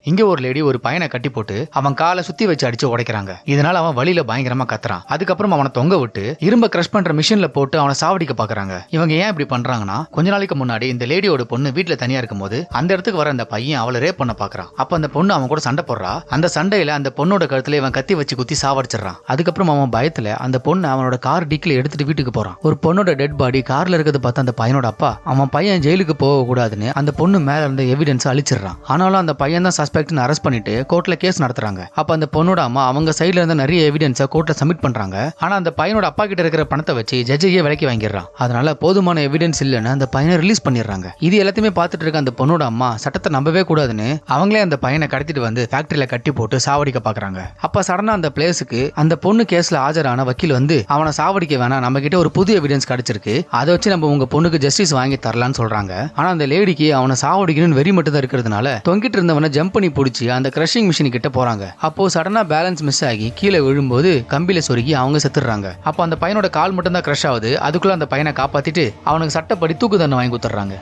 இங்க ஒரு லேடி ஒரு பையனை கட்டி போட்டு அவன் காலை சுத்தி வச்சு அடிச்சு உடைக்கிறாங்க. இதனால அவன் வழியில பயங்கரமா கத்துறான். அதுக்கப்புறம் அவனை தொங்க விட்டு இரும்ப கிரஷ் பண்ற மிஷின்ல போட்டு அவனை சாவடிக்க பாக்குறாங்க. இவங்க ஏன் இப்படி பண்றாங்கன்னா, கொஞ்ச நாளைக்கு முன்னாடி இந்த லேடியோட பொண்ணு வீட்டுல தனியா இருக்கும் போது அந்த இடத்துக்கு வர அந்த பையன் அவளை ரேப் பண்ண பாக்குறான். அப்ப அந்த பொண்ணு அவன் கூட சண்டை போடுறா. அந்த சண்டையில அந்த பொண்ணோட கழுத்துல இவன் கத்தி வச்சு குத்தி சாவடிச்சிடறான். அதுக்கப்புறம் அவன் பயத்துல அந்த பொண்ணு அவனோட கார் டிக்கில எடுத்துட்டு வீட்டுக்கு போறான். ஒரு பொண்ணோட டெட் பாடி கார்ல இருக்கிறது பார்த்து அந்த பையனோட அப்பா அவன் பையன் ஜெயிலுக்கு போக கூடாதுன்னு அந்த பொண்ணு மேல இருந்த எவிடன்ஸ் அழிச்சிடறான். ஆனாலும் அந்த பையன் தான் சஸ்பெக்ட்னு அரெஸ்ட் பண்ணிட்டு கோர்ட்ல கேஸ் நடத்துறாங்க. அப்ப அந்த பொண்ணோட அம்மா அவங்க சைடுல இருந்த நிறைய எவிடன்ஸை கோர்ட்ல சப்மிட் பண்றாங்க. ஆனா அந்த பையனோட அப்பா கிட்ட இருக்கிற பணத்தை வச்சு ஜட்ஜையே விலைக்கு வாங்கிடுறான். அதனால போதுமான எவிடன்ஸ் இல்லைன்னு அந்த பையனை ரிலீஸ் பண்ணிடுறாங்க. இது எல்லாத்தையுமே பார்த்துட்டு இருக்க அந்த பொண்ணோட அம்மா சட்டத்தை நம்பவே கூடாதுன்னு அவங்களே அந்த பையனை கடத்திட்டு வந்து ஃபேக்டரியில கட்டி போட்டு சாவடிக்க பாக்குறாங்க. அப்ப சடனா அந்த பிளேஸுக்கு அந்த பொண்ணு கேஸ்ல ஆஜரான வக்கீல் வந்து அவனை சாவடிக்க வேணாம், நம்ம கிட்ட ஒரு புது எவிடன்ஸ் கிடைச்சிருக்கு, அதை வச்சு நம்ம உங்க பொண்ணுக்கு ஜஸ்டிஸ் வாங்கி தரலாம்னு சொல்றாங்க. ஆனா அந்த லேடிக்கு அவனை சாவடிக்கணும்னு வெறி மட்டும் தான் இருக்கிறதுனால தொங்கிட்டு இருந்தவனை ஜம்ப் பண்ணி பிடிச்சி அந்த கிரஷிங் மிஷின் கிட்ட போறாங்க. அப்போ சடனா பேலன்ஸ் மிஸ் ஆகி கீழே விழும்போது கம்பியில சொருகி அவங்க செத்துடுறாங்க. அப்போ அந்த பையனோட கால் மட்டும் தான் கிரஷ் ஆகுது. அதுக்குள்ள அந்த பையனை காப்பாத்திட்டு அவனுக்கு சட்டப்படி தூக்கு தண்டனை வாங்கி கொடுத்துறாங்க.